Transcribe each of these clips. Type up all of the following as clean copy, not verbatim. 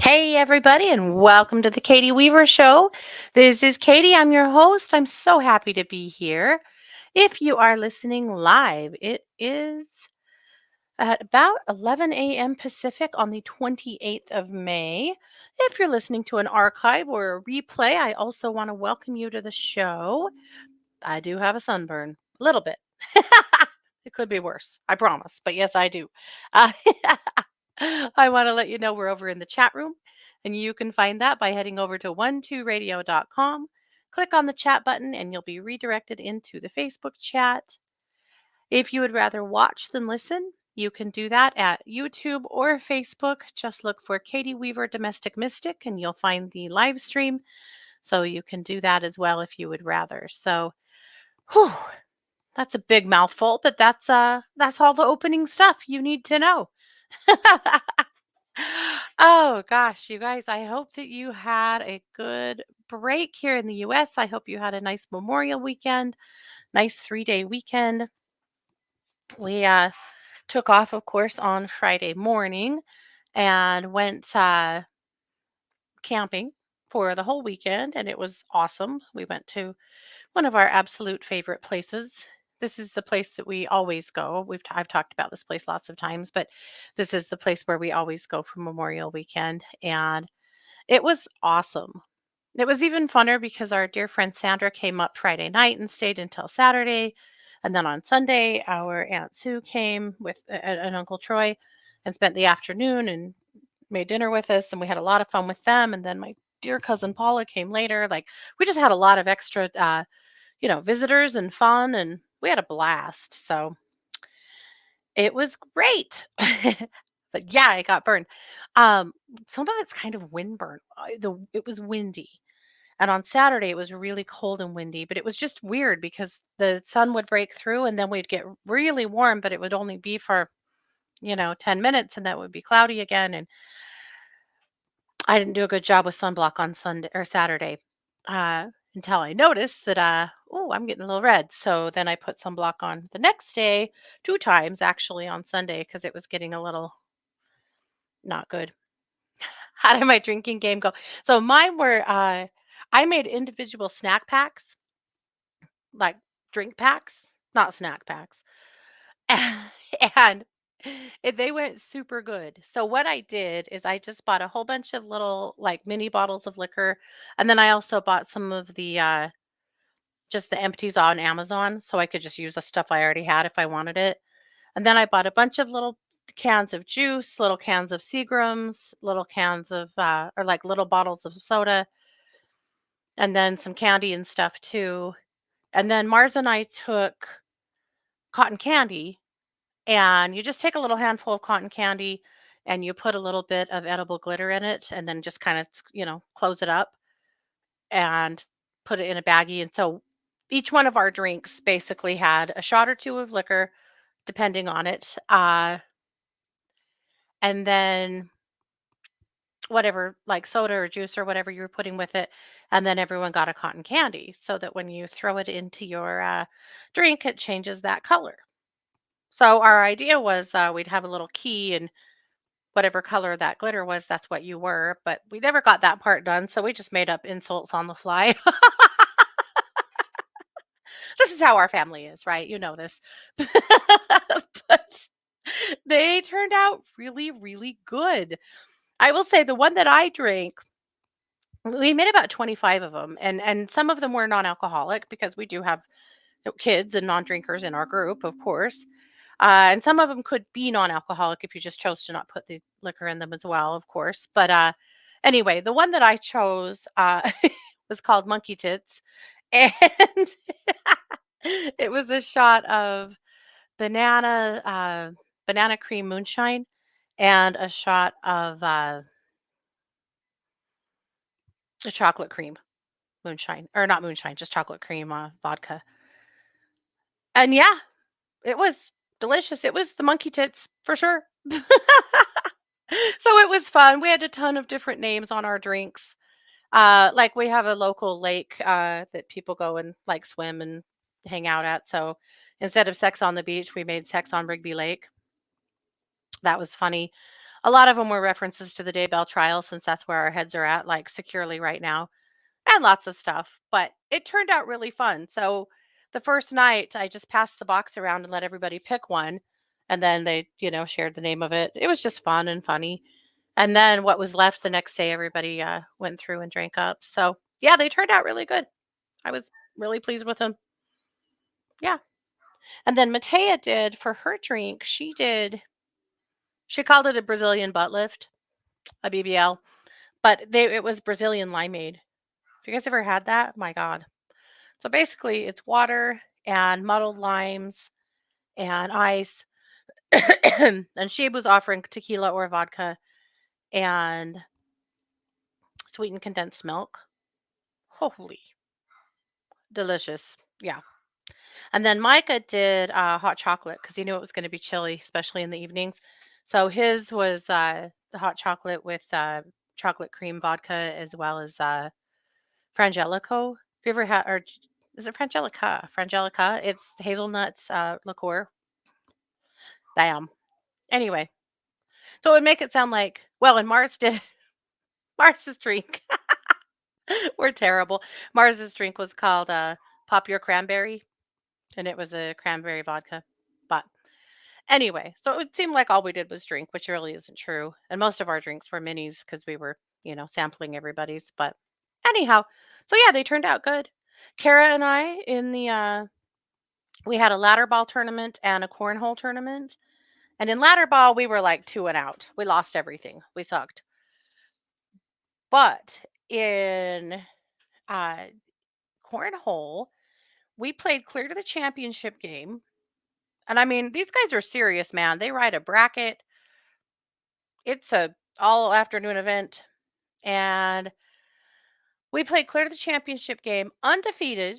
Hey, everybody, and welcome to the Katie Weaver Show. This is Katie. I'm your host. I'm so happy to be here. If you are listening live, it is at about 11 a.m. Pacific on the 28th of May. If you're listening to an archive or a replay, I also want to welcome you to the show. I do have a sunburn, a little bit. It could be worse, I promise. But yes, I do. Uh, I want to let you know we're over in the chat room, and you can find that by heading over to 12radio.com. Click on the chat button, and you'll be redirected into the Facebook chat. If you would rather watch than listen, you can do that at YouTube or Facebook. Just look for Katie Weaver Domestic Mystic, and you'll find the live stream. So you can do that as well if you would rather. So, whew, that's a big mouthful, but that's all the opening stuff you need to know. Oh gosh, you guys, I hope that you had a good break here in the US. I hope you had a nice Memorial weekend, nice 3-day weekend. We took off, of course, on Friday morning and went camping for the whole weekend, and it was awesome. We went to one of our absolute favorite places. This is the place that we always go. I've talked about this place lots of times, but this is the place where we always go for Memorial weekend, and it was awesome. It was even funner because our dear friend Sandra came up Friday night and stayed until Saturday. And then on Sunday, our Aunt Sue came with and Uncle Troy and spent the afternoon and made dinner with us. And we had a lot of fun with them. And then my dear cousin Paula came later. Like, we just had a lot of extra, visitors and fun. And we had a blast. So it was great. But yeah, I got burned. Um, some of it's kind of windburn. It was windy. And on Saturday, it was really cold and windy, but it was just weird because the sun would break through and then we'd get really warm, but it would only be for, 10 minutes and then it would be cloudy again. And I didn't do a good job with sunblock on Sunday or Saturday until I noticed that, oh, I'm getting a little red. So then I put sunblock on the next day, two times actually on Sunday because it was getting a little not good. How did my drinking game go? So mine were, I made individual snack packs, like drink packs, not snack packs. And they went super good. So what I did is I just bought a whole bunch of little like mini bottles of liquor, and then I also bought some of the just the empties on Amazon so I could just use the stuff I already had if I wanted it. And then I bought a bunch of little cans of juice, little cans of Seagrams, little cans of or like little bottles of soda, and then some candy and stuff too. And then Mars and I took cotton candy, and you just take a little handful of cotton candy and you put a little bit of edible glitter in it and then just kind of, close it up and put it in a baggie. And so each one of our drinks basically had a shot or two of liquor, depending on it. And then whatever, like soda or juice or whatever you were putting with it. And then everyone got a cotton candy so that when you throw it into your drink, it changes that color. So our idea was we'd have a little key, and whatever color that glitter was, that's what you were, but we never got that part done, so we just made up insults on the fly. This is how our family is, right? You know this. But they turned out really, really good. I will say the one that I drank, we made about 25 of them, and some of them were non-alcoholic because we do have kids and non-drinkers in our group, of course. And some of them could be non-alcoholic if you just chose to not put the liquor in them as well, of course. But anyway, the one that I chose was called Monkey Tits, and it was a shot of banana banana cream moonshine and a shot of a chocolate cream moonshine, or not moonshine, just chocolate cream vodka. And yeah, it was delicious. It was the Monkey Tits for sure. So it was fun. We had a ton of different names on our drinks. Like we have a local lake that people go and like swim and hang out at. So instead of Sex on the Beach, we made Sex on Rigby Lake. That was funny. A lot of them were references to the Daybell trial since that's where our heads are at, like, securely right now, and lots of stuff, but it turned out really fun. So, the first night, I just passed the box around and let everybody pick one, and then they, shared the name of it. It was just fun and funny, and then what was left the next day, everybody, went through and drank up. So, yeah, they turned out really good. I was really pleased with them. Yeah. And then Matea did for her drink, she called it a Brazilian butt lift, a BBL, but it was Brazilian limeade. Have you guys ever had that? My god. So basically it's water and muddled limes and ice. And she was offering tequila or vodka and sweetened condensed milk. Holy delicious. Yeah. And then Micah did hot chocolate because he knew it was going to be chilly, especially in the evenings. So his was the hot chocolate with chocolate cream vodka as well as Frangelico. Have you ever had, or is it Frangelica? Frangelica. It's hazelnut liqueur. Damn. Anyway, so it would make it sound like, well, and Mars did Mars's drink. We're terrible. Mars's drink was called Pop Your Cranberry, and it was a cranberry vodka. But anyway, so it would seem like all we did was drink, which really isn't true. And most of our drinks were minis because we were, sampling everybody's. But anyhow, so yeah, they turned out good. Kara and I we had a ladder ball tournament and a cornhole tournament. And in ladder ball, we were like two and out. We lost everything. We sucked. But in uh, cornhole, we played clear to the championship game. And I mean, these guys are serious, man. They write a bracket. It's a all afternoon event. And we played clear to the championship game undefeated.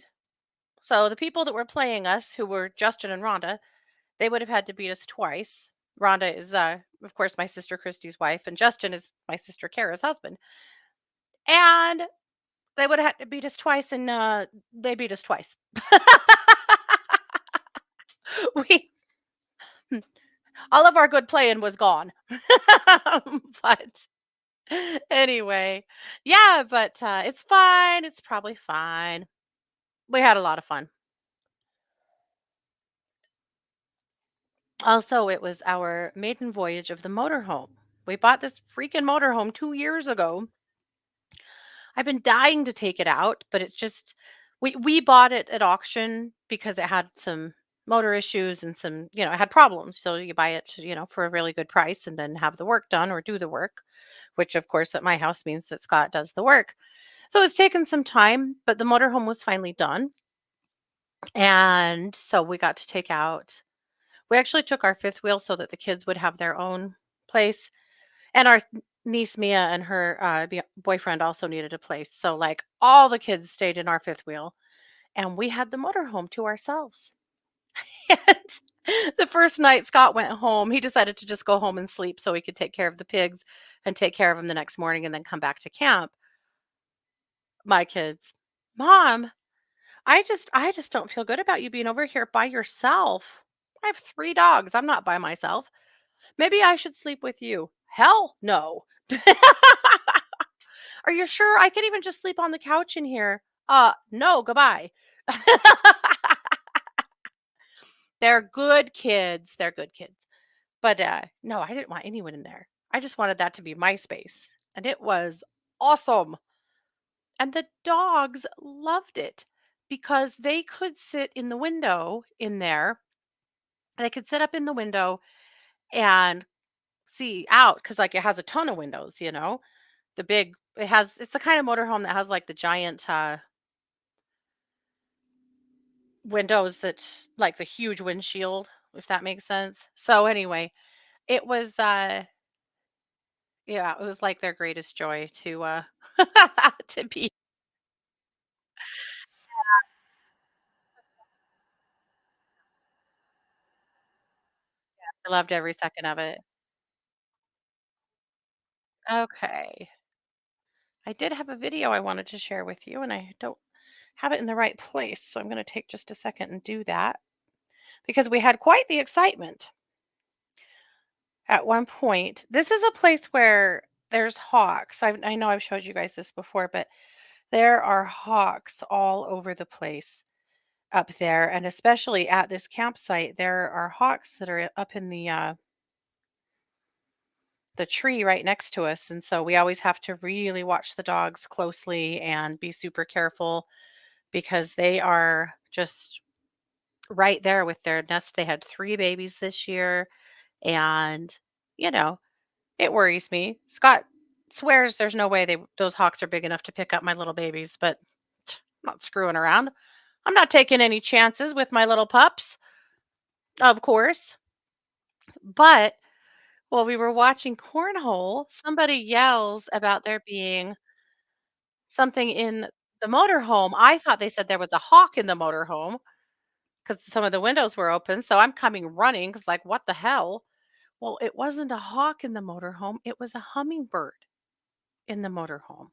So the people that were playing us, who were Justin and Rhonda, they would have had to beat us twice. Rhonda is, of course, my sister Christy's wife, and Justin is my sister Kara's husband. And they would have had to beat us twice, and they beat us twice. we all of our good playing was gone. But anyway, yeah, but it's fine. It's probably fine. We had a lot of fun. Also, it was our maiden voyage of the motorhome. We bought this freaking motorhome 2 years ago. I've been dying to take it out, but it's just we bought it at auction because it had some motor issues and some, it had problems. So you buy it, for a really good price and then have the work done or do the work, which of course at my house means that Scott does the work. So it's taken some time, but the motorhome was finally done. And so we got to take out we actually took our fifth wheel so that the kids would have their own place. And our niece Mia and her boyfriend also needed a place. So, like, all the kids stayed in our fifth wheel, and we had the motorhome to ourselves. And the first night Scott went home, he decided to just go home and sleep so he could take care of the pigs and take care of them the next morning and then come back to camp. My kids, Mom, I just don't feel good about you being over here by yourself. I have 3 dogs. I'm not by myself. Maybe I should sleep with you. Hell no. Are you sure? I could even just sleep on the couch in here. No, goodbye. They're good kids. They're good kids. But no, I didn't want anyone in there. I just wanted that to be my space. And it was awesome. And the dogs loved it because they could sit in the window in there. They could sit up in the window and see out because, like, it has a ton of windows, it's the kind of motorhome that has, like, the giant, windows that like, the huge windshield, if that makes sense. So, anyway, it was, yeah, it was, like, their greatest joy to, to be I loved every second of it. Okay. I did have a video I wanted to share with you, and I don't have it in the right place, so I'm gonna take just a second and do that because we had quite the excitement. At one point, this is a place where there's hawks. I know I've showed you guys this before, but there are hawks all over the place up there, and especially at this campsite, there are hawks that are up in the tree right next to us, and so we always have to really watch the dogs closely and be super careful because they are just right there with their nest. They had 3 babies this year, and, you know, it worries me. Scott swears there's no way those hawks are big enough to pick up my little babies, but I'm not screwing around. I'm not taking any chances with my little pups, of course. But while we were watching cornhole, somebody yells about there being something in the motorhome. I thought they said there was a hawk in the motorhome because some of the windows were open. So I'm coming running because, like, what the hell? Well, it wasn't a hawk in the motorhome, it was a hummingbird in the motorhome.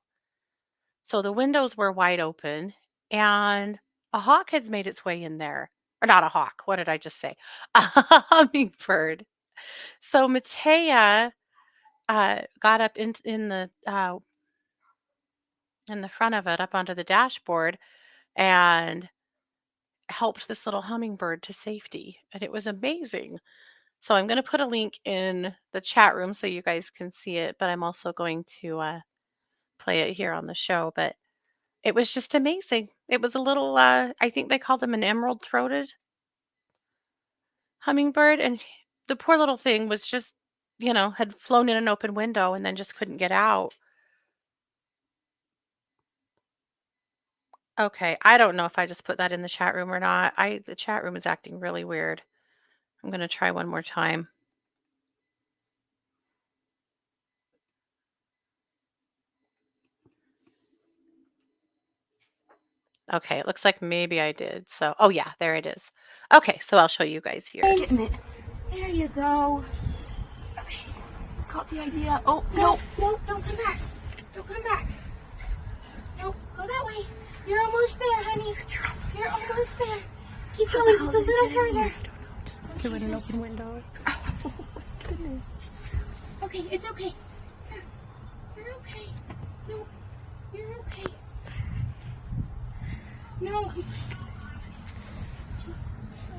So the windows were wide open and a hawk had made its way in there. Or not a hawk. What did I just say? A hummingbird. So Matea got up in the front of it, up onto the dashboard, and helped this little hummingbird to safety. And it was amazing. So I'm going to put a link in the chat room so you guys can see it, but I'm also going to play it here on the show. But it was just amazing. It was a little, I think they called them an emerald throated hummingbird. And the poor little thing was just, had flown in an open window and then just couldn't get out. Okay. I don't know if I just put that in the chat room or not. The chat room is acting really weird. I'm going to try one more time. Okay. It looks like maybe I did. So, oh yeah, there it is. Okay. So I'll show you guys here. Getting it. There you go. Okay. It's got the idea. Oh, no, no, don't come back. Don't come back. No, go that way. You're almost there, honey. You're almost there. Keep going just a little further. Through an open window. Oh, goodness. Okay, it's okay. You're okay. No, you're okay. No.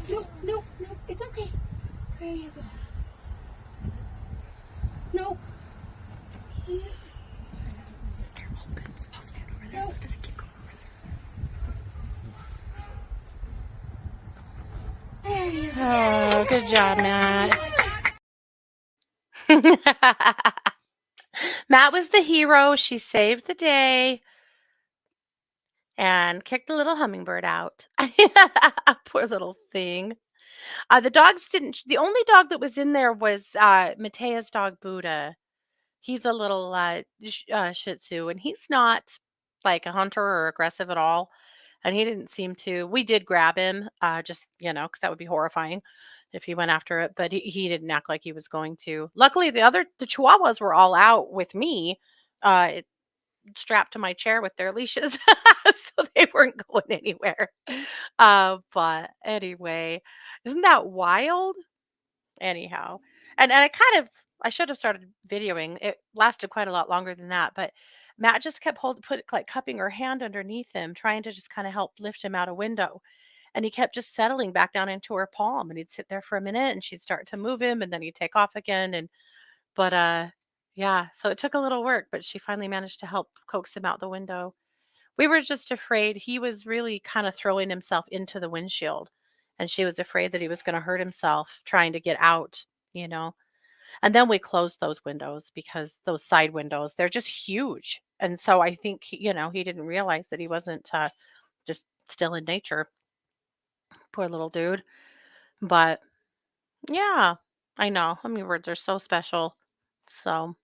No, no, no, it's okay. There you go. No. Air opens. I'll stand over there so it doesn't keep going over There you go. Oh, good job, Matt. Matt was the hero. She saved the day and kicked the little hummingbird out. Poor little thing. The dogs didn't. The only dog that was in there was Matea's dog Buddha. He's a little Shih Tzu, and he's not like a hunter or aggressive at all. And he didn't seem to. We did grab him, just because that would be horrifying if he went after it. But he didn't act like he was going to. Luckily, the Chihuahuas were all out with me, it, strapped to my chair with their leashes, so they weren't going anywhere. But anyway, isn't that wild? Anyhow, and I should have started videoing. It lasted quite a lot longer than that, but Matt just kept cupping her hand underneath him, trying to just kind of help lift him out a window. And he kept just settling back down into her palm, and he'd sit there for a minute and she'd start to move him and then he'd take off again. But yeah, so it took a little work, but she finally managed to help coax him out the window. We were just afraid he was really kind of throwing himself into the windshield, and she was afraid that he was going to hurt himself trying to get out, you know. And then we closed those windows because those side windows, they're just huge. And so I think he didn't realize that he wasn't just still in nature. Poor little dude. But yeah, I know. Hummingbirds are so special. So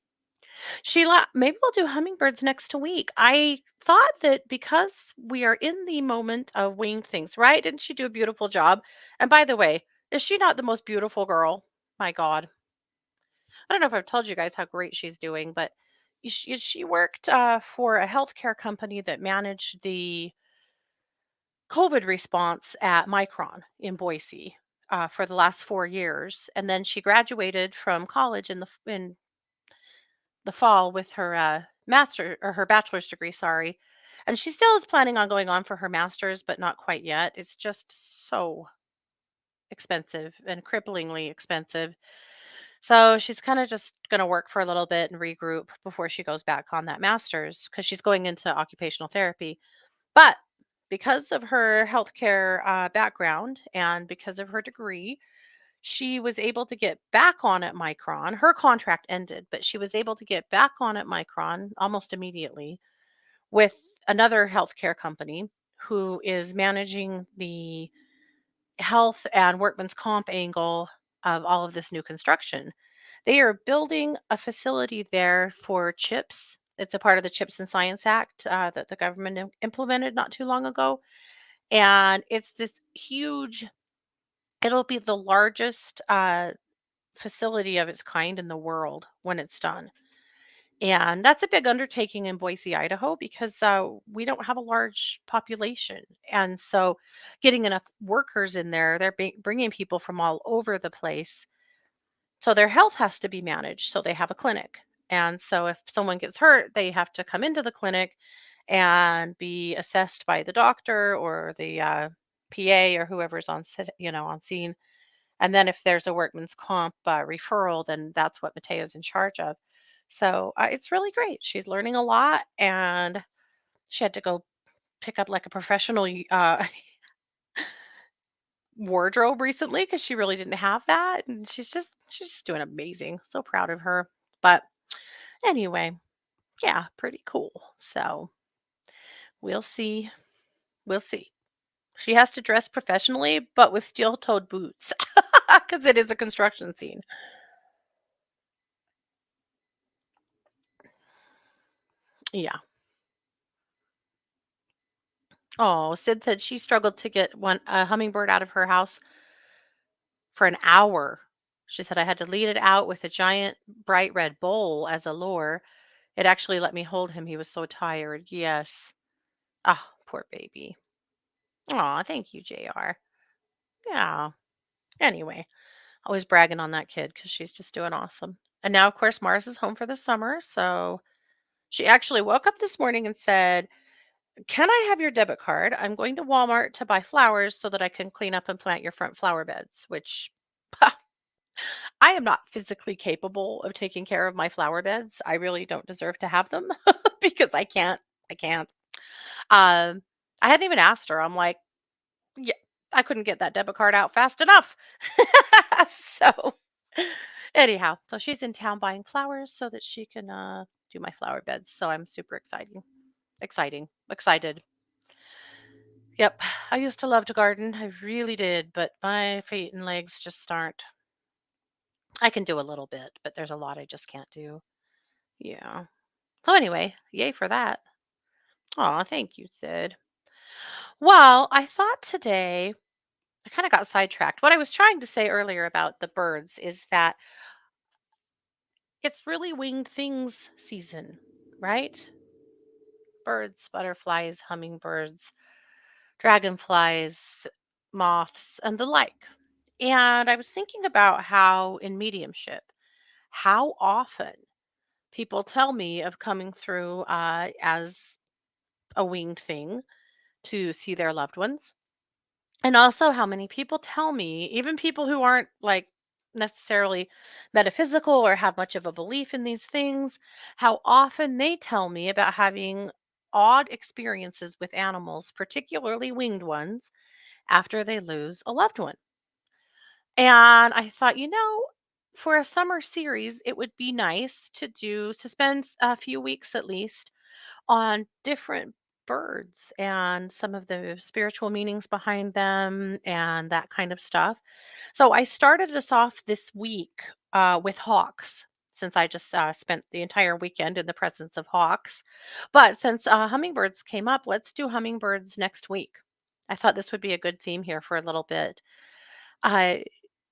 Sheila, maybe we'll do hummingbirds next week. I thought that because we are in the moment of winged things, right? Didn't she do a beautiful job? And by the way, is she not the most beautiful girl? My God. I don't know if I've told you guys how great she's doing, but she worked for a healthcare company that managed the COVID response at Micron in Boise. for the last 4 years, and then she graduated from college in the fall with her master or her bachelor's degree. Sorry, and she still is planning on going on for her master's, but not quite yet. It's just so expensive and cripplingly expensive. So she's kind of just going to work for a little bit and regroup before she goes back on that master's because she's going into occupational therapy. But because of her healthcare background and because of her degree, she was able to get back on at Micron. Her contract ended, but she was able to get back on at Micron almost immediately with another healthcare company who is managing the health and workman's comp angle of all of this new construction. They are building a facility there for chips. It's a part of the Chips and Science Act that the government implemented not too long ago. And it's this huge, it'll be the largest facility of its kind in the world when it's done. And that's a big undertaking in Boise, Idaho, because we don't have a large population. And so getting enough workers in there, they're bringing people from all over the place. So their health has to be managed. So they have a clinic. And so if someone gets hurt, they have to come into the clinic and be assessed by the doctor or the PA or whoever's on scene. And then if there's a workman's comp referral, then that's what Matea's in charge of. So it's really great. She's learning a lot, and she had to go pick up like a professional wardrobe recently because she really didn't have that, and she's just doing amazing. So proud of her. But anyway, yeah, pretty cool. So we'll see. We'll see. She has to dress professionally, but with steel-toed boots because it is a construction scene. Yeah. Oh, Sid said she struggled to get a hummingbird out of her house for an hour. She said I had to lead it out with a giant bright red bowl as a lure. It actually let me hold him. He was so tired. Yes. Ah, poor baby. Aw, thank you, JR. Yeah. Anyway, always bragging on that kid because she's just doing awesome. And now, of course, Mars is home for the summer. So she actually woke up this morning and said, "Can I have your debit card? I'm going to Walmart to buy flowers so that I can clean up and plant your front flower beds," which I am not physically capable of taking care of my flower beds. I really don't deserve to have them because I can't. I can't. Um, I hadn't even asked her. I'm like, yeah, I couldn't get that debit card out fast enough. So, anyhow, so she's in town buying flowers so that she can do my flower beds. So I'm super excited. Yep. I used to love to garden. I really did, but my feet and legs just aren't. I can do a little bit, but there's a lot I just can't do. Yeah. So anyway, yay for that. Aw, thank you, Sid. Well, I thought today I kind of got sidetracked. What I was trying to say earlier about the birds is that it's really winged things season, right? Birds, butterflies, hummingbirds, dragonflies, moths, and the like. And I was thinking about how in mediumship, how often people tell me of coming through as a winged thing to see their loved ones. And also how many people tell me, even people who aren't like necessarily metaphysical or have much of a belief in these things, how often they tell me about having odd experiences with animals, particularly winged ones, after they lose a loved one. And I thought, for a summer series, it would be nice to spend a few weeks at least on different birds and some of the spiritual meanings behind them and that kind of stuff. So I started us off this week with hawks. Since I just spent the entire weekend in the presence of hawks. But since hummingbirds came up, let's do hummingbirds next week. I thought this would be a good theme here for a little bit. Uh,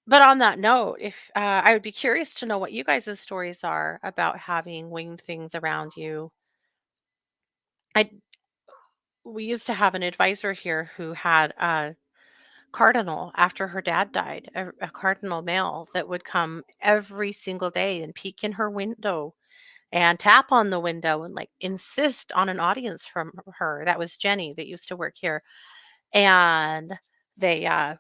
but on that note, if I would be curious to know what you guys' stories are about having winged things around you. I We used to have an advisor here who had cardinal after her dad died, a cardinal male that would come every single day and peek in her window and tap on the window and like insist on an audience from her. That was Jenny that used to work here. And they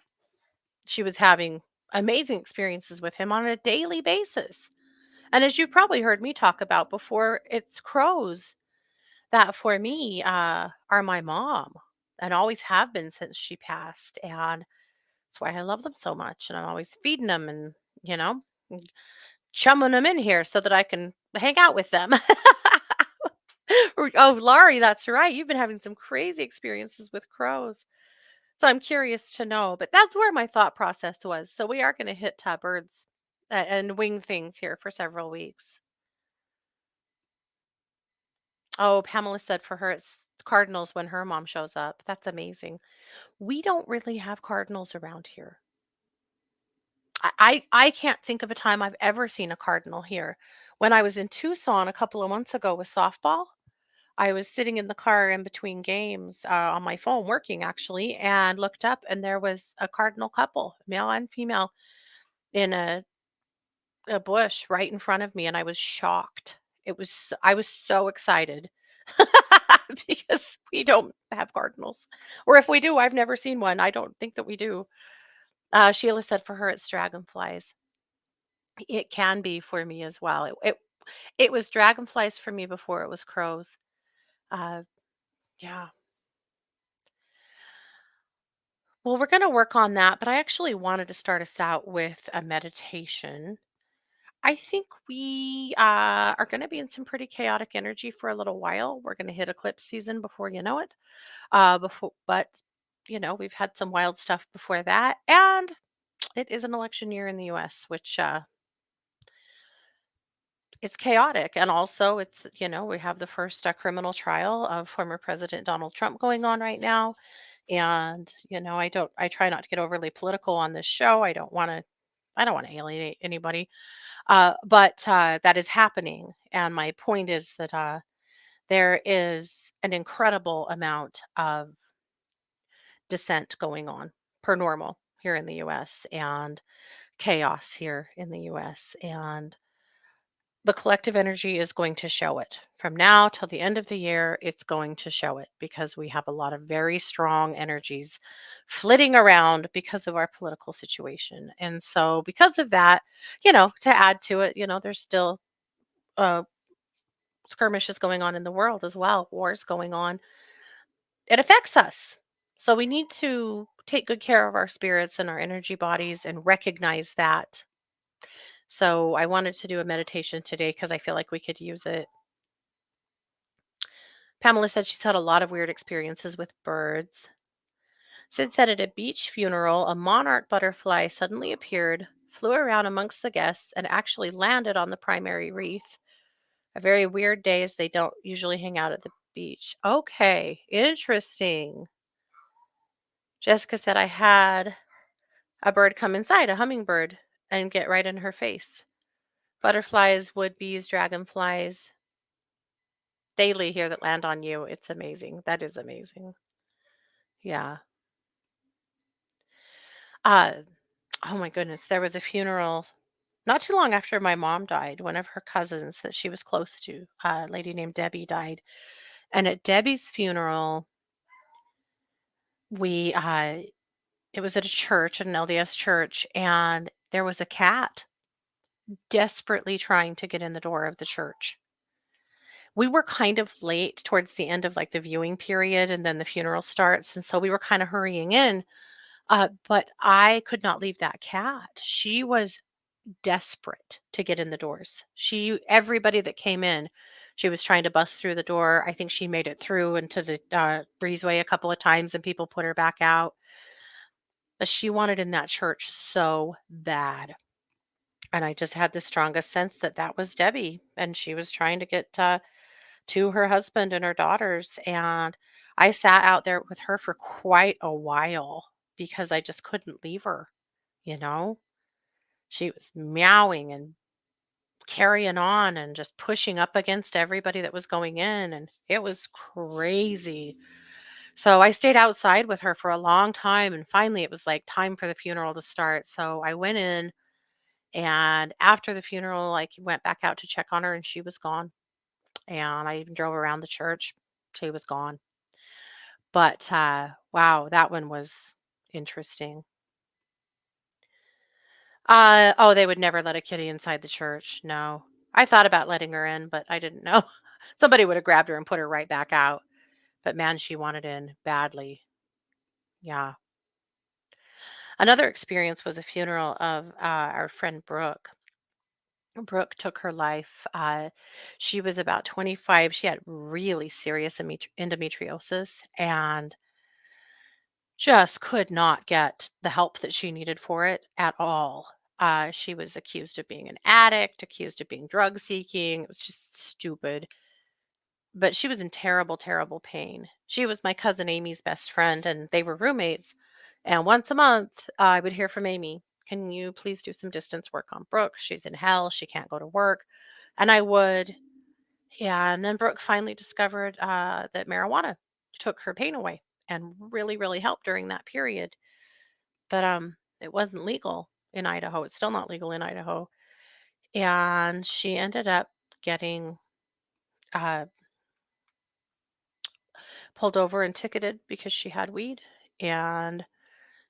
she was having amazing experiences with him on a daily basis. And as you've probably heard me talk about before, it's crows that for me are my mom and always have been since she passed. And that's why I love them so much. And I'm always feeding them and, you know, and chumming them in here so that I can hang out with them. Oh, Laurie, that's right. You've been having some crazy experiences with crows. So I'm curious to know, but that's where my thought process was. So we are going to hit birds and wing things here for several weeks. Oh, Pamela said for her it's cardinals when her mom shows up. That's amazing. We don't really have cardinals around here. I can't think of a time I've ever seen a cardinal here. When I was in Tucson a couple of months ago with softball, I was sitting in the car in between games on my phone working actually and looked up and there was a cardinal couple, male and female, in a bush right in front of me and I was shocked. I was so excited because we don't have cardinals. Or if we do, I've never seen one. I don't think that we do. Sheila said for her it's dragonflies. It can be for me as well. It was dragonflies for me before it was crows. Uh, yeah. Well, we're going to work on that, but I actually wanted to start us out with a meditation. I think we are going to be in some pretty chaotic energy for a little while. We're going to hit eclipse season before you know it. But we've had some wild stuff before that, and it is an election year in the U.S., which it's chaotic, and also we have the first criminal trial of former President Donald Trump going on right now. And I try not to get overly political on this show. I don't want to alienate anybody. But that is happening. And my point is that there is an incredible amount of dissent going on per normal here in the US and chaos here in the US. And the collective energy is going to show it. From now till the end of the year, it's going to show it because we have a lot of very strong energies flitting around because of our political situation. And so, because of that, to add to it, there's still uh, skirmishes going on in the world as well, wars going on. It affects us. So, we need to take good care of our spirits and our energy bodies and recognize that. So, I wanted to do a meditation today because I feel like we could use it. Pamela said she's had a lot of weird experiences with birds. Sid said at a beach funeral, a monarch butterfly suddenly appeared, flew around amongst the guests, and actually landed on the primary wreath. A very weird day as they don't usually hang out at the beach. Okay, interesting. Jessica said I had a bird come inside, a hummingbird, and get right in her face. Butterflies, wood bees, dragonflies, daily here that land on you. It's amazing. That is amazing. Yeah. Uh, oh my goodness, there was a funeral not too long after my mom died. One of her cousins that she was close to, a lady named Debbie, died. And at Debbie's funeral, we it was at a church, an LDS church, and there was a cat desperately trying to get in the door of the church. We were kind of late towards the end of like the viewing period, and then the funeral starts, and so we were kind of hurrying in. But I could not leave that cat. She was desperate to get in the doors. Everybody that came in, she was trying to bust through the door. I think she made it through into the breezeway a couple of times and people put her back out. But she wanted in that church so bad. And I just had the strongest sense that that was Debbie. And she was trying to get to her husband and her daughters. And I sat out there with her for quite a while because I just couldn't leave her, you know? She was meowing and carrying on and just pushing up against everybody that was going in, and it was crazy. So I stayed outside with her for a long time, and finally it was like time for the funeral to start. So I went in, and after the funeral, like, went back out to check on her, and she was gone. And I even drove around the church. She was gone. But wow, that one was interesting. Oh, they would never let a kitty inside the church. No. I thought about letting her in, but I didn't know. Somebody would have grabbed her and put her right back out. But man, she wanted in badly. Yeah. Another experience was a funeral of our friend Brooke. Brooke took her life. She was about 25. She had really serious endometriosis and just could not get the help that she needed for it at all. She was accused of being an addict, accused of being drug seeking. It was just stupid. But she was in terrible, terrible pain. She was my cousin Amy's best friend, and they were roommates. And once a month, I would hear from Amy, "Can you please do some distance work on Brooke? She's in hell. She can't go to work." And I would. Yeah. And then Brooke finally discovered that marijuana took her pain away and really, really helped during that period. But it wasn't legal in Idaho. It's still not legal in Idaho. And she ended up getting uh, pulled over and ticketed because she had weed, and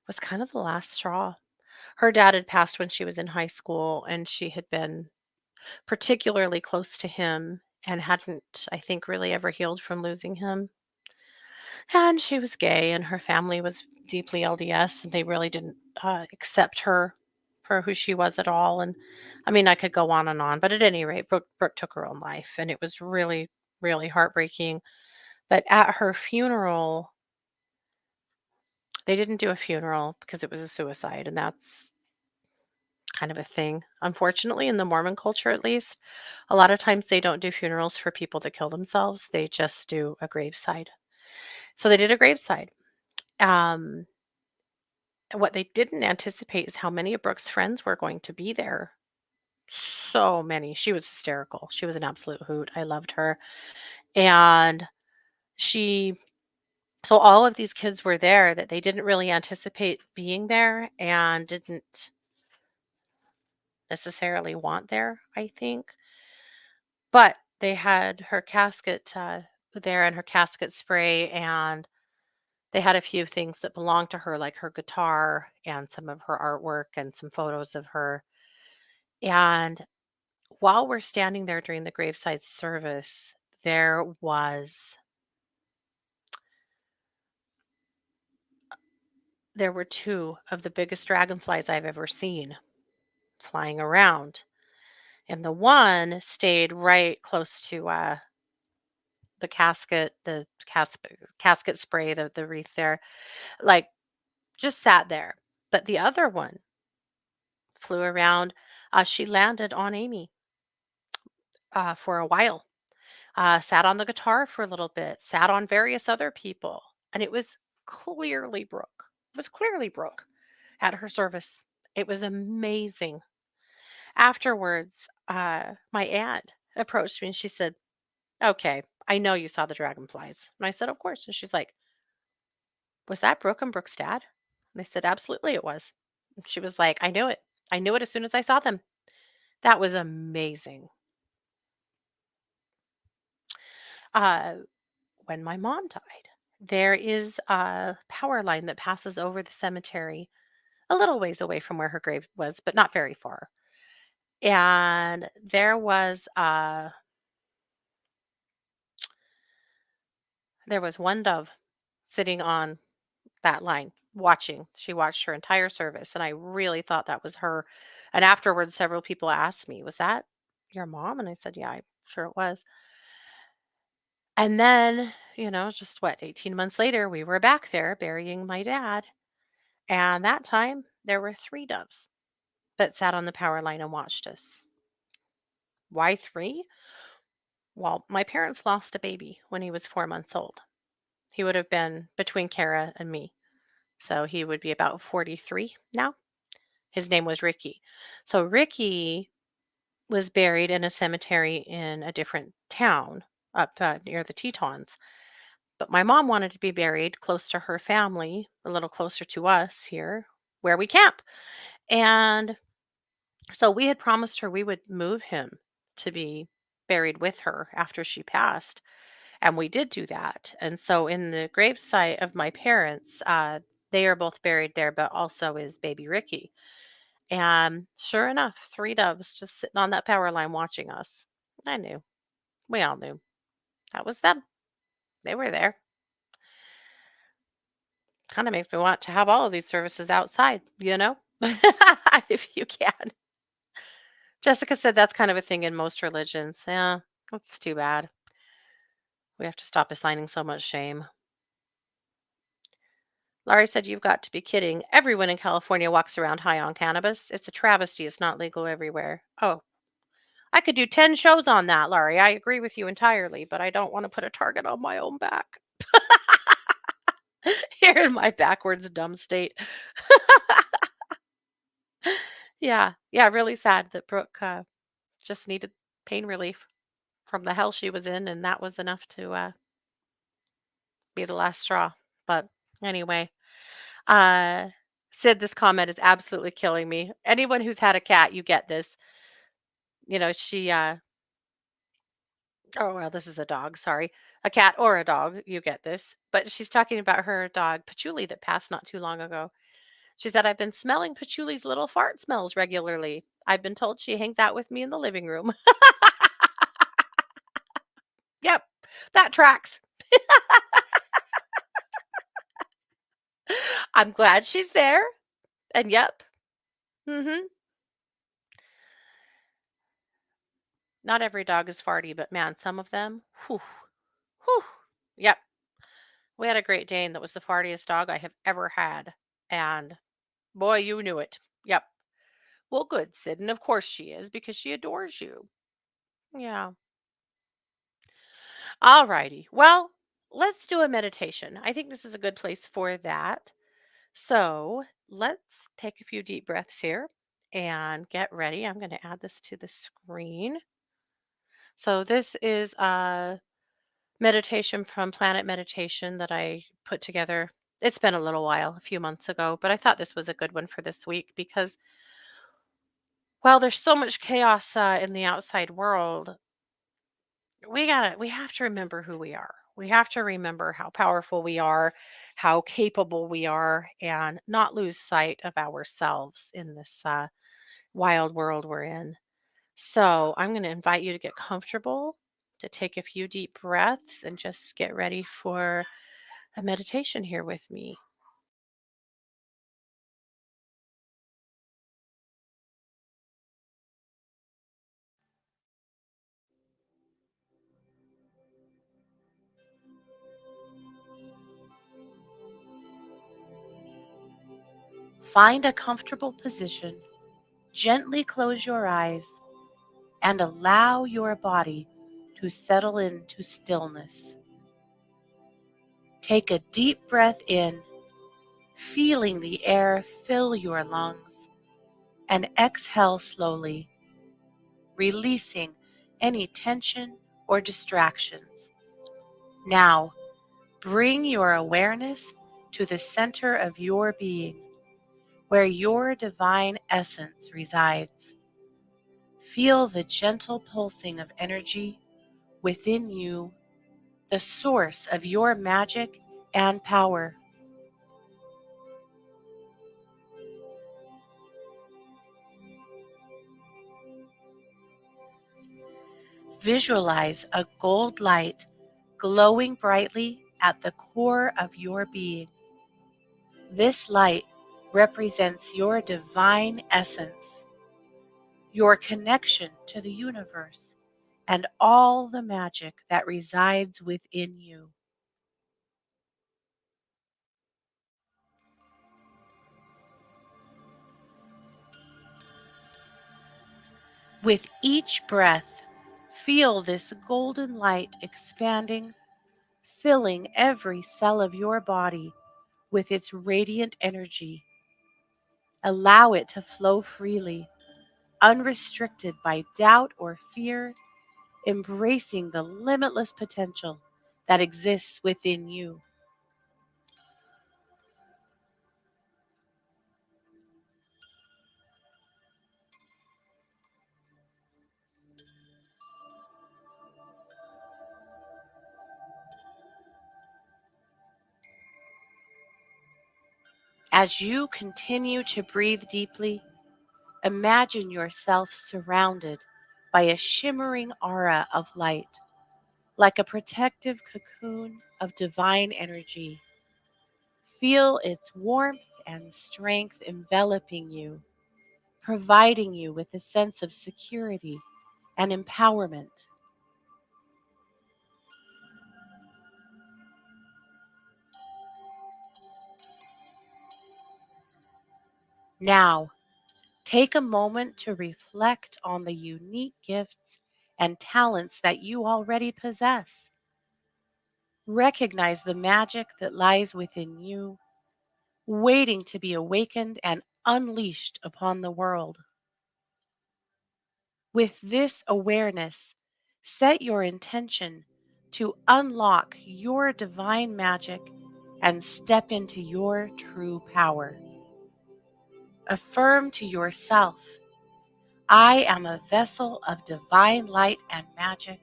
was kind of the last straw. Her dad had passed when she was in high school, and she had been particularly close to him and hadn't, I think, really ever healed from losing him. And she was gay, and her family was deeply LDS, and they really didn't accept her for who she was at all. And I mean, I could go on and on, but at any rate, Brooke took her own life, and it was really, really heartbreaking. But at her funeral, they didn't do a funeral because it was a suicide, and that's kind of a thing. Unfortunately, in the Mormon culture at least, a lot of times they don't do funerals for people that kill themselves. They just do a graveside. So they did a graveside. Um, what they didn't anticipate is how many of Brooke's friends were going to be there. So many. She was hysterical. She was an absolute hoot. I loved her. And she so all of these kids were there that they didn't really anticipate being there and didn't necessarily want there, I think. But they had her casket there and her casket spray, and they had a few things that belonged to her, like her guitar and some of her artwork and some photos of her. And while we're standing there during the graveside service, there was there were two of the biggest dragonflies I've ever seen flying around. And the one stayed right close to the casket spray, the wreath there, like, just sat there. But the other one flew around. She landed on Amy for a while, sat on the guitar for a little bit, sat on various other people. And it was clearly Brooke. It was clearly Brooke at her service. It was amazing. Afterwards, my aunt approached me and she said, "Okay, I know you saw the dragonflies." And I said, "Of course." And she's like, "Was that Brooke and Brooke's dad?" And I said, "Absolutely, it was." And she was like, "I knew it. I knew it as soon as I saw them." That was amazing. Uh, when my mom died, there is a power line that passes over the cemetery a little ways away from where her grave was, but not very far. And there was one dove sitting on that line watching. She watched her entire service, and I really thought that was her. And afterwards, several people asked me, "Was that your mom?" And I said, "Yeah, I'm sure it was." And then, just what, 18 months later, we were back there burying my dad. And that time, there were three doves that sat on the power line and watched us. Why three? Well, my parents lost a baby when he was 4 months old. He would have been between Kara and me. So he would be about 43 now. His name was Ricky. So Ricky was buried in a cemetery in a different town up near the Tetons. But my mom wanted to be buried close to her family, a little closer to us here where we camp. And so we had promised her we would move him to be buried with her after she passed. And we did do that. And so in the gravesite of my parents, they are both buried there, but also is baby Ricky. And sure enough, three doves just sitting on that power line watching us. I knew. We all knew. That was them. They were there. Kind of makes me want to have all of these services outside, you know? If you can. Jessica said that's kind of a thing in most religions. Yeah, that's too bad. We have to stop assigning so much shame. Laurie said, "You've got to be kidding. Everyone in California walks around high on cannabis. It's a travesty. It's not legal everywhere." Oh, I could do 10 shows on that, Laurie. I agree with you entirely, but I don't want to put a target on my own back. Here in my backwards dumb state. Yeah. Yeah, really sad that Brooke just needed pain relief from the hell she was in, and that was enough to be the last straw. But anyway, uh, Sid, this comment is absolutely killing me. Anyone who's had a cat, you get this. You know, oh, well, this is a dog, sorry. A cat or a dog, you get this. But she's talking about her dog, Patchouli, that passed not too long ago. She said, "I've been smelling Patchouli's little fart smells regularly. I've been told she hangs out with me in the living room." Yep, that tracks. I'm glad she's there. And yep. Mhm. Not every dog is farty, but man, some of them, whew, whew. Yep. We had a Great Dane that was the fartiest dog I have ever had. And boy, you knew it. Yep. Well, good, Sid. And of course she is because she adores you. Yeah. All righty. Well, let's do a meditation. I think this is a good place for that. So let's take a few deep breaths here and get ready. I'm going to add this to the screen. So this is a meditation from Planet Meditation that I put together. It's been a little while, a few months ago, but I thought this was a good one for this week because while there's so much chaos in the outside world, we have to remember who we are. We have to remember how powerful we are, how capable we are, and not lose sight of ourselves in this wild world we're in. So I'm going to invite you to get comfortable, to take a few deep breaths, and just get ready for a meditation here with me. Find a comfortable position, gently close your eyes, and allow your body to settle into stillness. Take a deep breath in, feeling the air fill your lungs, and exhale slowly, releasing any tension or distractions. Now, bring your awareness to the center of your being, where your divine essence resides. Feel the gentle pulsing of energy within you, the source of your magic and power. Visualize a gold light glowing brightly at the core of your being. This light represents your divine essence, your connection to the universe, and all the magic that resides within you. With each breath, feel this golden light expanding, filling every cell of your body with its radiant energy. Allow it to flow freely, unrestricted by doubt or fear, embracing the limitless potential that exists within you. As you continue to breathe deeply, imagine yourself surrounded by a shimmering aura of light, like a protective cocoon of divine energy. Feel its warmth and strength enveloping you, providing you with a sense of security and empowerment. Now, take a moment to reflect on the unique gifts and talents that you already possess. Recognize the magic that lies within you, waiting to be awakened and unleashed upon the world. With this awareness, set your intention to unlock your divine magic and step into your true power. Affirm to yourself, I am a vessel of divine light and magic.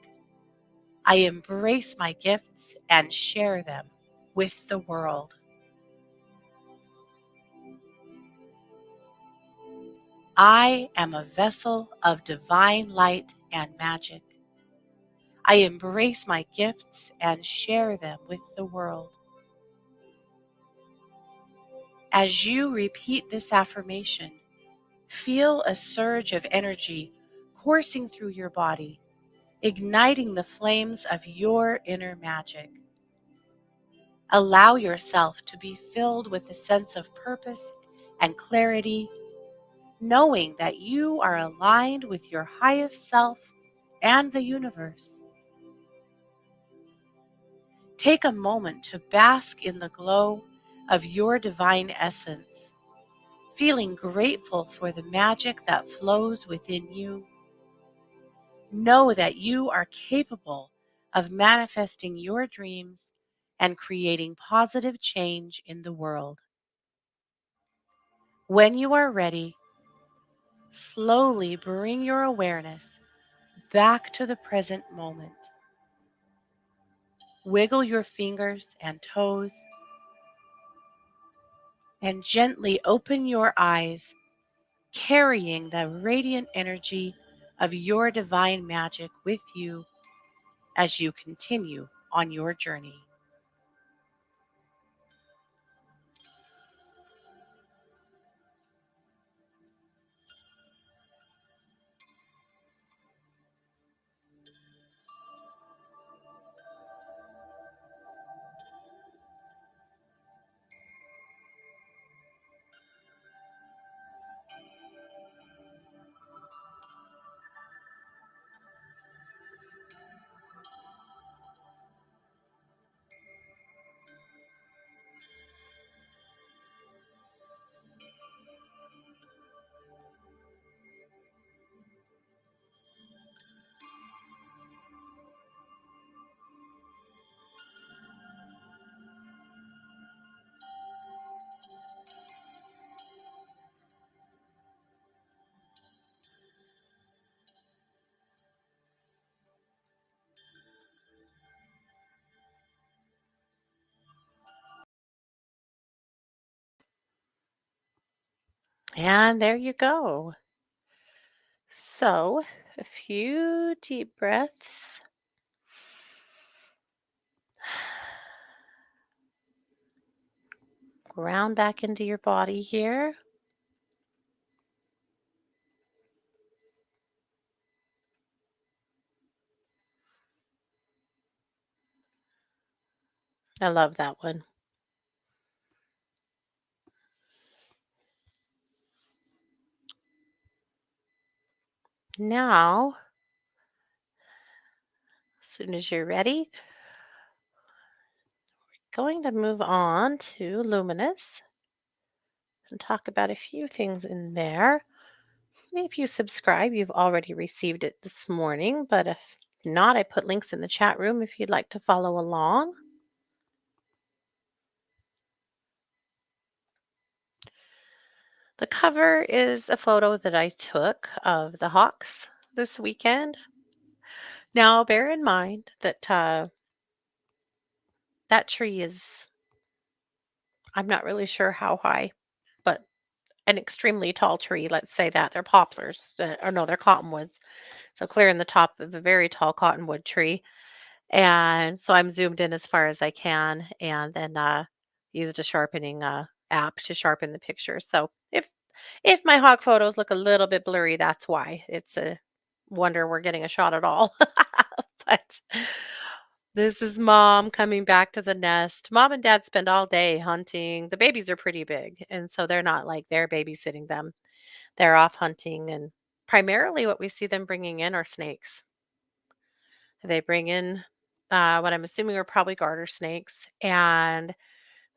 I embrace my gifts and share them with the world. I am a vessel of divine light and magic. I embrace my gifts and share them with the world. As you repeat this affirmation, feel a surge of energy coursing through your body, igniting the flames of your inner magic. Allow yourself to be filled with a sense of purpose and clarity, knowing that you are aligned with your highest self and the universe. Take a moment to bask in the glow of your divine essence, feeling grateful for the magic that flows within you. Know that you are capable of manifesting your dreams and creating positive change in the world. When you are ready, slowly bring your awareness back to the present moment. Wiggle your fingers and toes and gently open your eyes, carrying the radiant energy of your divine magic with you as you continue on your journey. And there you go. So, a few deep breaths. Ground back into your body here. I love that one. Now, as soon as you're ready, going to move on to Luminous and talk about a few things in there. If you subscribe, you've already received it this morning, but if not, I put links in the chat room if you'd like to follow along. The cover is a photo that I took of the hawks this weekend. Now, bear in mind that that tree is, I'm not really sure how high, but an extremely tall tree. Let's say that they're poplars, or no, they're cottonwoods. So clear in the top of a very tall cottonwood tree. And so I'm zoomed in as far as I can, and then used a sharpening app to sharpen the picture. So if my hawk photos look a little bit blurry, that's why. It's a wonder we're getting a shot at all. But this is mom coming back to the nest. Mom and dad spend all day hunting. The babies are pretty big, and so they're not like they're babysitting them. They're off hunting, and primarily what we see them bringing in are snakes. They bring in what I'm assuming are probably garter snakes, and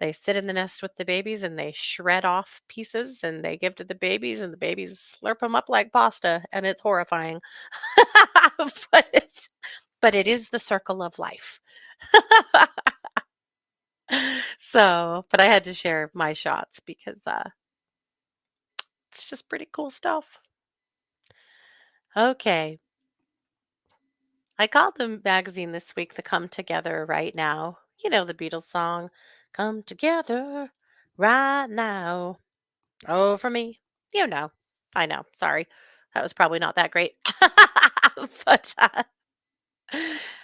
they sit in the nest with the babies and they shred off pieces and they give to the babies, and the babies slurp them up like pasta, and it's horrifying. but it, but it is the circle of life. So, but I had to share my shots because it's just pretty cool stuff. Okay. I called the magazine this week the Come Together Right Now. You know the Beatles song, Come Together Right Now. Oh, for me. You know. I know. Sorry. That was probably not that great. But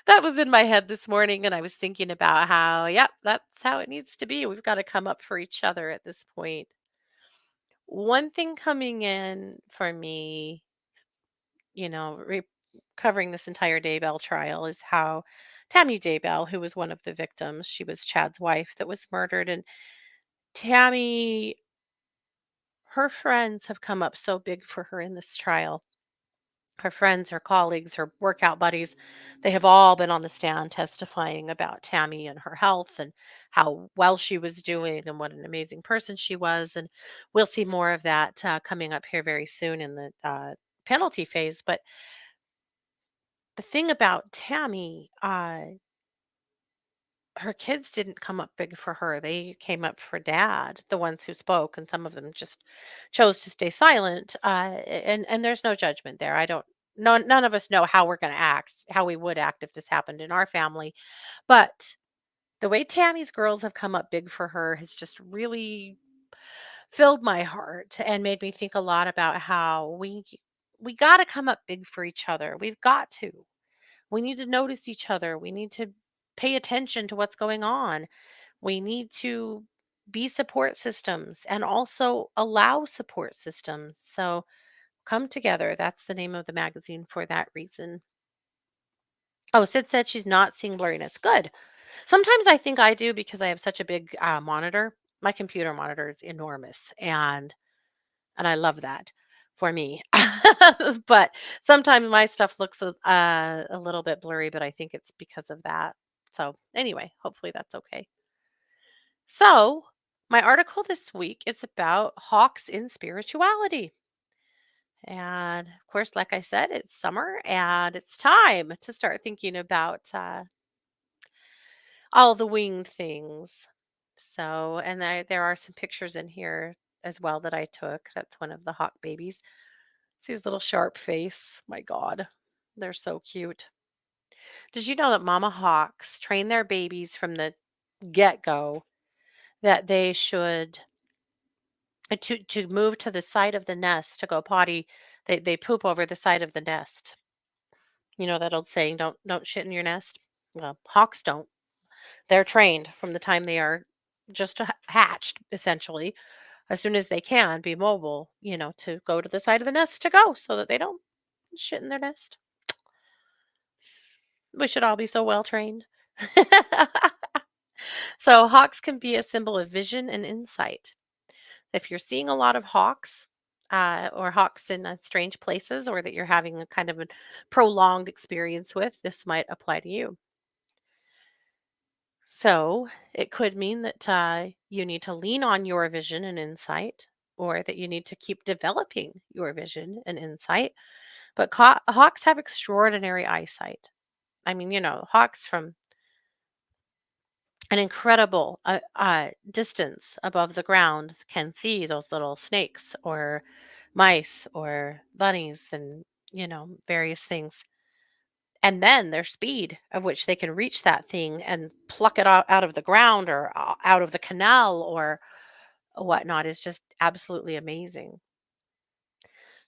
that was in my head this morning, and I was thinking about how, yep, that's how it needs to be. We've got to come up for each other at this point. One thing coming in for me, covering this entire Daybell trial is how Tammy Daybell, who was one of the victims, she was Chad's wife that was murdered. And Tammy, her friends have come up so big for her in this trial. Her friends, her colleagues, her workout buddies, they have all been on the stand testifying about Tammy and her health and how well she was doing and what an amazing person she was. And we'll see more of that coming up here very soon in the penalty phase. But the thing about Tammy, her kids didn't come up big for her. They came up for dad, the ones who spoke, and some of them just chose to stay silent. And there's no judgment there. I don't. None of us know how we're going to act, how we would act if this happened in our family. But the way Tammy's girls have come up big for her has just really filled my heart and made me think a lot about how we got to come up big for each other. We've got to. We need to notice each other. We need to pay attention to what's going on. We need to be support systems and also allow support systems. So come together. That's the name of the magazine for that reason. Oh, Sid said she's not seeing blurriness. Good. Sometimes I think I do because I have such a big monitor. My computer monitor is enormous, and I love that for me. But sometimes my stuff looks a little bit blurry, but I think it's because of that. So, anyway, hopefully that's okay. So, my article this week is about hawks in spirituality. And of course, like I said, it's summer and it's time to start thinking about all the winged things. So, and there are some pictures in here as well that I took. That's one of the hawk babies. See his little sharp face. My God, they're so cute. Did you know that mama hawks train their babies from the get go that they should to move to the side of the nest to go potty? They poop over the side of the nest. You know that old saying, don't shit in your nest. Well, hawks don't. They're trained from the time they are just hatched, essentially, as soon as they can be mobile. To go to the side of the nest to go so that they don't shit in their nest. We should all be so well trained. So, hawks can be a symbol of vision and insight. If you're seeing a lot of hawks, or hawks in strange places, or that you're having a kind of a prolonged experience with, this might apply to you. So, it could mean that you need to lean on your vision and insight, or that you need to keep developing your vision and insight. But hawks have extraordinary eyesight. I mean, hawks from an incredible distance above the ground can see those little snakes or mice or bunnies and, various things. And then their speed of which they can reach that thing and pluck it out of the ground or out of the canal or whatnot is just absolutely amazing.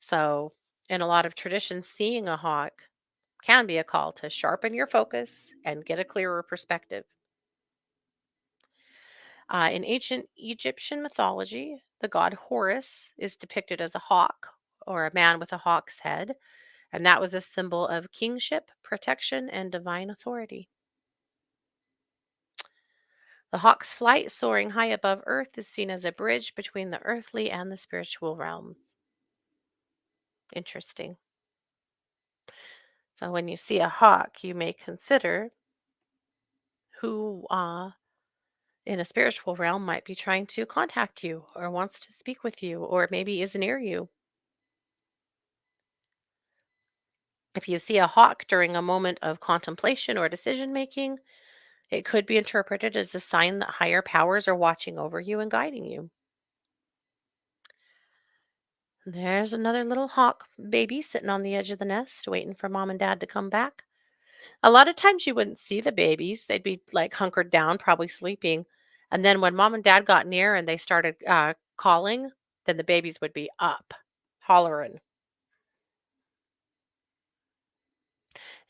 So, in a lot of traditions, seeing a hawk can be a call to sharpen your focus and get a clearer perspective. In ancient Egyptian mythology, the god Horus is depicted as a hawk or a man with a hawk's head, and that was a symbol of kingship, protection, and divine authority. The hawk's flight, soaring high above Earth, is seen as a bridge between the earthly and the spiritual realms. Interesting. So, when you see a hawk, you may consider who in a spiritual realm might be trying to contact you or wants to speak with you or maybe is near you. If you see a hawk during a moment of contemplation or decision making, it could be interpreted as a sign that higher powers are watching over you and guiding you. There's another little hawk baby sitting on the edge of the nest, waiting for mom and dad to come back. A lot of times you wouldn't see the babies. They'd be like hunkered down, probably sleeping. And then when mom and dad got near and they started calling, then the babies would be up, hollering.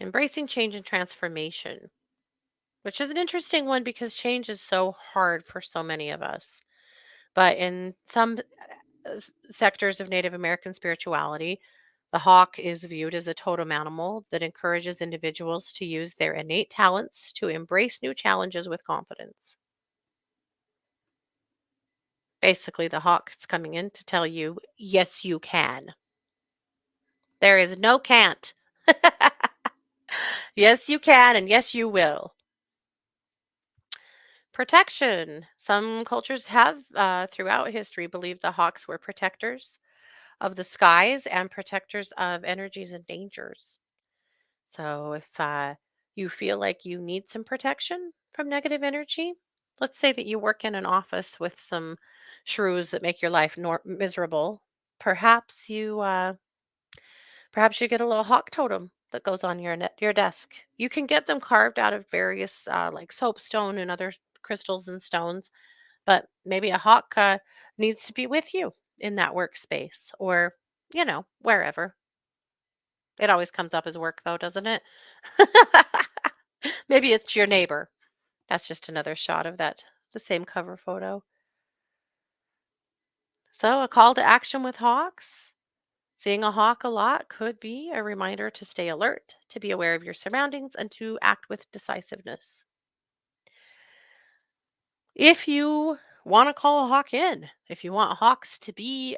Embracing change and transformation, which is an interesting one because change is so hard for so many of us. But in some sectors of Native American spirituality, the hawk is viewed as a totem animal that encourages individuals to use their innate talents to embrace new challenges with confidence. Basically, the hawk is coming in to tell you, yes, you can. There is no can't. Yes, you can, and yes, you will. Protection. Some cultures have, throughout history, believed the hawks were protectors of the skies and protectors of energies and dangers. So, if you feel like you need some protection from negative energy, let's say that you work in an office with some shrews that make your life miserable. Perhaps you get a little hawk totem that goes on your desk. You can get them carved out of various like soapstone and other crystals and stones, but maybe a hawk needs to be with you in that workspace or wherever. It always comes up as work though, doesn't it? Maybe it's your neighbor. That's just another shot of the same cover photo. So, a call to action with hawks. Seeing a hawk a lot could be a reminder to stay alert, to be aware of your surroundings, and to act with decisiveness. If you want to call a hawk in, if you want hawks to be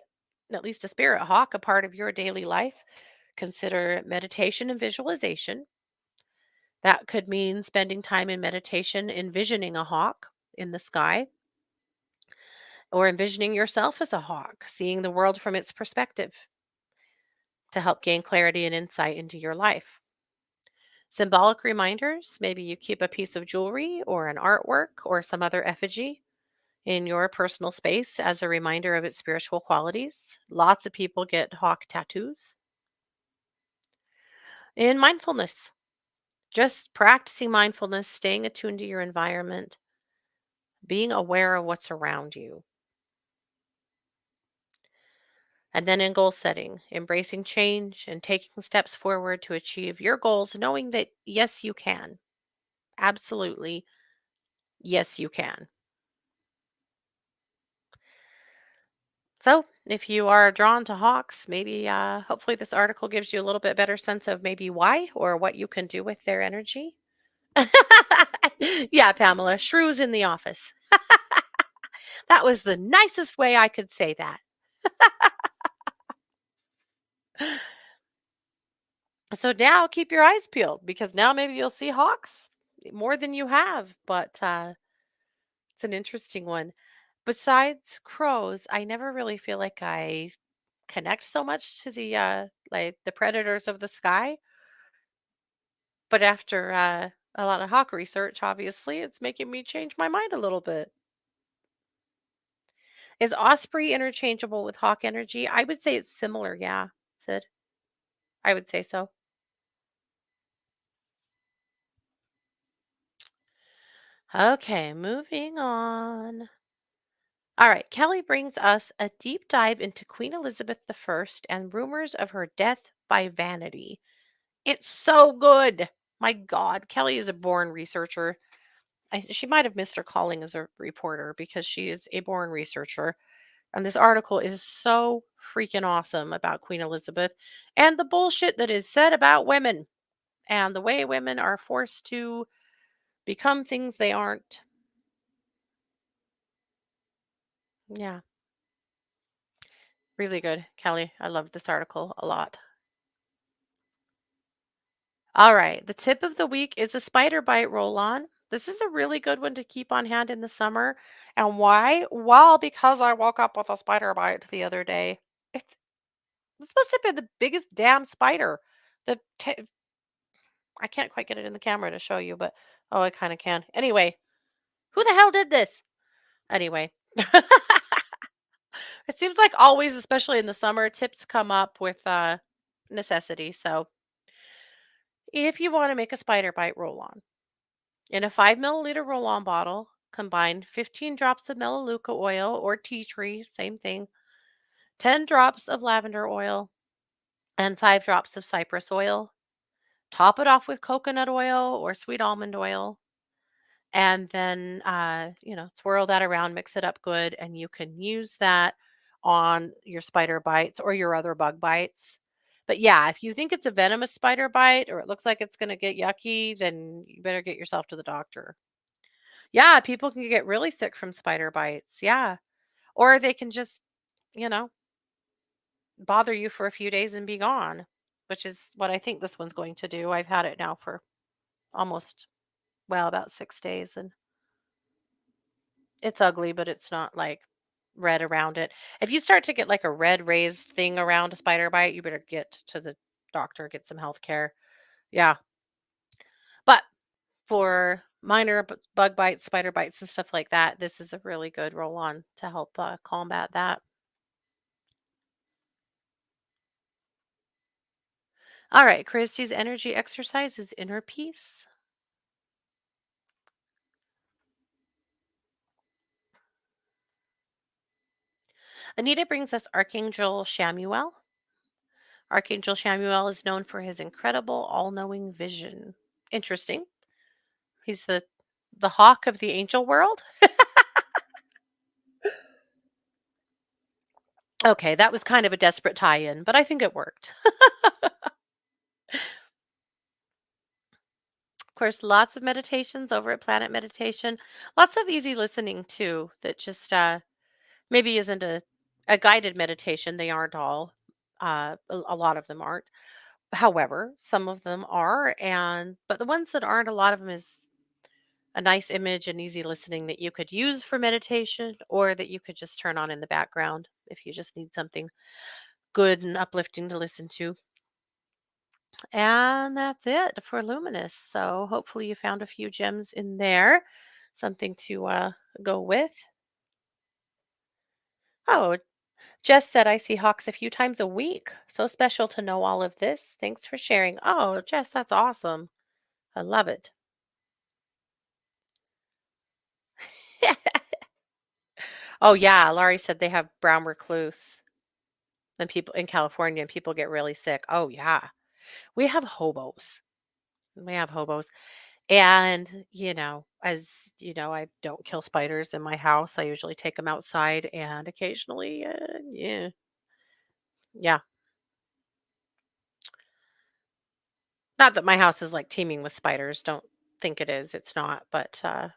at least a spirit hawk, a part of your daily life, consider meditation and visualization. That could mean spending time in meditation, envisioning a hawk in the sky, or envisioning yourself as a hawk, seeing the world from its perspective to help gain clarity and insight into your life. Symbolic reminders, maybe you keep a piece of jewelry or an artwork or some other effigy in your personal space as a reminder of its spiritual qualities. Lots of people get hawk tattoos. In mindfulness, just practicing mindfulness, staying attuned to your environment, being aware of what's around you. And then in goal setting, embracing change and taking steps forward to achieve your goals, knowing that yes, you can. Absolutely, yes, you can. So, if you are drawn to hawks, maybe hopefully this article gives you a little bit better sense of maybe why or what you can do with their energy. Yeah, Pamela, shrews in the office. That was the nicest way I could say that. So now keep your eyes peeled because now maybe you'll see hawks more than you have, but it's an interesting one. Besides crows, I never really feel like I connect so much to the like the predators of the sky. But after a lot of hawk research, obviously, it's making me change my mind a little bit. Is osprey interchangeable with hawk energy? I would say it's similar. Yeah, Sid. I would say so. Okay, moving on. All right, Kelly brings us a deep dive into Queen Elizabeth I and rumors of her death by vanity. It's so good. My God, Kelly is a born researcher. She might have missed her calling as a reporter because she is a born researcher. And this article is so freaking awesome about Queen Elizabeth and the bullshit that is said about women and the way women are forced to become things they aren't. Yeah, really good, Kelly. I loved this article a lot. All right. The tip of the week is a spider bite roll on. This is a really good one to keep on hand in the summer. And why? Well, because I woke up with a spider bite the other day. It's this must have been the biggest damn spider. The I can't quite get it in the camera to show you, but oh, I kind of can. Anyway, who the hell did this? Anyway, it seems like always, especially in the summer, tips come up with necessity. So if you want to make a spider bite roll on, in a 5 milliliter roll on bottle, combine 15 drops of melaleuca oil or tea tree, same thing, 10 drops of lavender oil, and 5 drops of cypress oil. Top it off with coconut oil or sweet almond oil. And then, swirl that around, mix it up good, and you can use that on your spider bites or your other bug bites. But yeah, if you think it's a venomous spider bite or it looks like it's going to get yucky, then you better get yourself to the doctor. Yeah, people can get really sick from spider bites. Yeah. Or they can just, you know, bother you for a few days and be gone, which is what I think this one's going to do. I've had it now for almost, well, about 6 days and it's ugly, but it's not like red around it. If you start to get like a red raised thing around a spider bite, you better get to the doctor, get some health care. Yeah. But for minor bug bites, spider bites, and stuff like that, this is a really good roll on to help combat that. All right, Christy's energy exercise is inner peace. Anita brings us Archangel Shamuel. Archangel Shamuel is known for his incredible all-knowing vision. Interesting. He's the hawk of the angel world. Okay, that was kind of a desperate tie-in, but I think it worked. Of course, lots of meditations over at Planet Meditation. Lots of easy listening too that just maybe isn't a guided meditation. They aren't all. A lot of them aren't. However, some of them are, and but the ones that aren't, a lot of them is a nice image and easy listening that you could use for meditation or that you could just turn on in the background if you just need something good and uplifting to listen to. And that's it for Luminous. So hopefully you found a few gems in there, something to go with. Oh, Jess said I see hawks a few times a week. So special to know all of this. Thanks for sharing. Oh, Jess, that's awesome. I love it. Oh yeah, Laurie said they have brown recluse and people in California and people get really sick. Oh yeah. We have hobos. We have hobos. And, as you know, I don't kill spiders in my house. I usually take them outside and occasionally, yeah, yeah. Not that my house is like teeming with spiders. Don't think it is. It's not. But I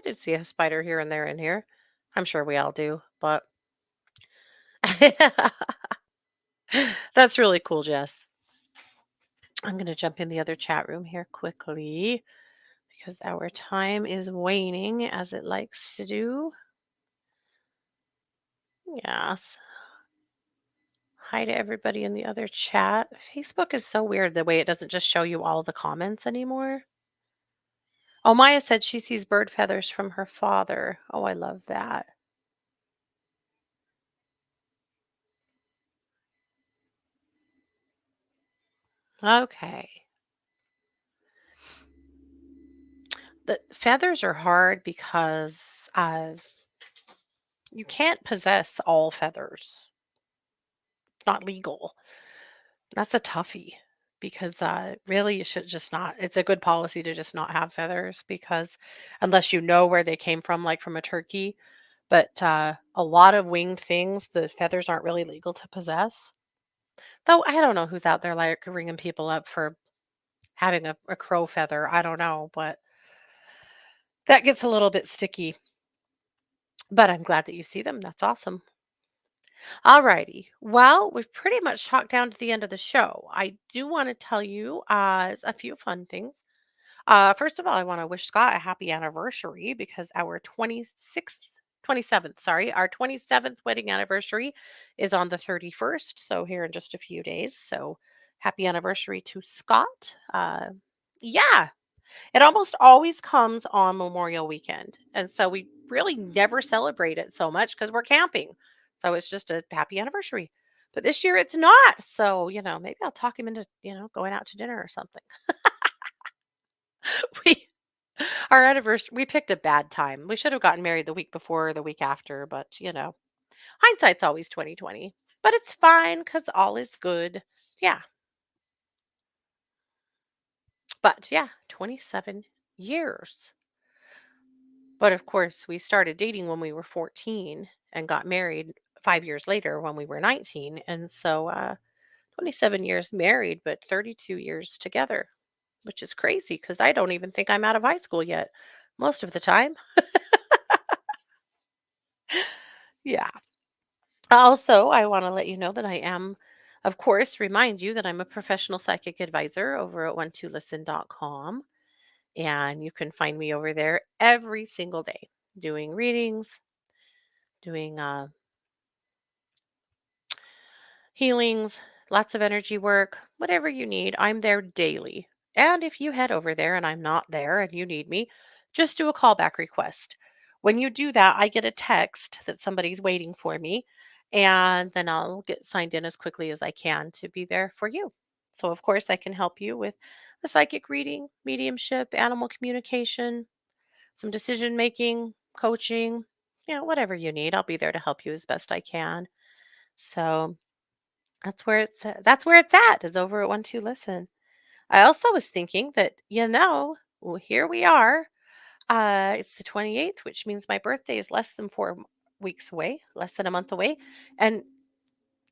did see a spider here and there in here. I'm sure we all do. But that's really cool, Jess. I'm going to jump in the other chat room here quickly because our time is waning as it likes to do. Yes. Hi to everybody in the other chat. Facebook is so weird the way it doesn't just show you all the comments anymore. Oh, Maya said she sees bird feathers from her father. Oh, I love that. Okay. The feathers are hard because uh, you can't possess all feathers. It's not legal. That's a toughie because really you should just not. It's a good policy to just not have feathers because unless you know where they came from, like from a turkey. But a lot of winged things, the feathers aren't really legal to possess. Though I don't know who's out there like ringing people up for having a crow feather. I don't know, but that gets a little bit sticky. But I'm glad that you see them. That's awesome. All righty. Well, we've pretty much talked down to the end of the show. I do want to tell you a few fun things. First of all, I want to wish Scott a happy anniversary because our 26th, 27th, sorry, our 27th wedding anniversary is on the 31st. So, here in just a few days. So, happy anniversary to Scott. Yeah, it almost always comes on Memorial weekend. And so, we really never celebrate it so much because we're camping. So, it's just a happy anniversary. But this year it's not. So, maybe I'll talk him into, going out to dinner or something. we Our anniversary we picked a bad time. We should have gotten married the week before or the week after, but, hindsight's always 2020. But it's fine because all is good. Yeah, but yeah, 27 years. But of course, we started dating when we were 14 and got married 5 years later when we were 19, and so, 27 years married, but 32 years together, which is crazy because I don't even think I'm out of high school yet most of the time. Yeah. Also, I want to let you know that I am, of course, remind you that I'm a professional psychic advisor over at one2listen.com. And you can find me over there every single day doing readings, doing healings, lots of energy work, whatever you need. I'm there daily. And if you head over there and I'm not there and you need me, just do a callback request. When you do that, I get a text that somebody's waiting for me, and then I'll get signed in as quickly as I can to be there for you. So, of course, I can help you with a psychic reading, mediumship, animal communication, some decision making, coaching, whatever you need. I'll be there to help you as best I can. So, that's where it's at, is over at One Two Listen. I also was thinking that, well, here we are. It's the 28th, which means my birthday is less than 4 weeks away, less than a month away. And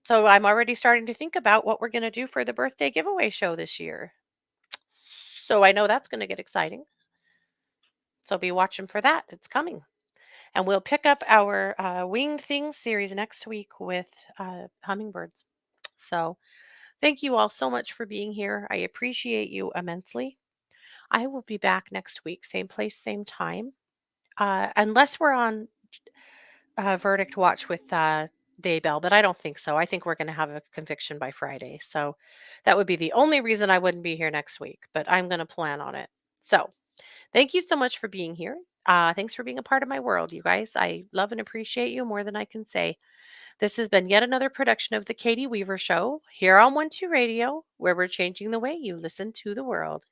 so I'm already starting to think about what we're going to do for the birthday giveaway show this year. So I know that's going to get exciting. So be watching for that. It's coming. And we'll pick up our Winged Things series next week with hummingbirds. So thank you all so much for being here. I appreciate you immensely. I will be back next week, same place, same time. Unless we're on verdict watch with Daybell, but I don't think so. I think we're going to have a conviction by Friday. So that would be the only reason I wouldn't be here next week, but I'm going to plan on it. So thank you so much for being here. Thanks for being a part of my world, you guys. I love and appreciate you more than I can say. This has been yet another production of The Katie Weaver Show here on 1 2 Radio, where we're changing the way you listen to the world.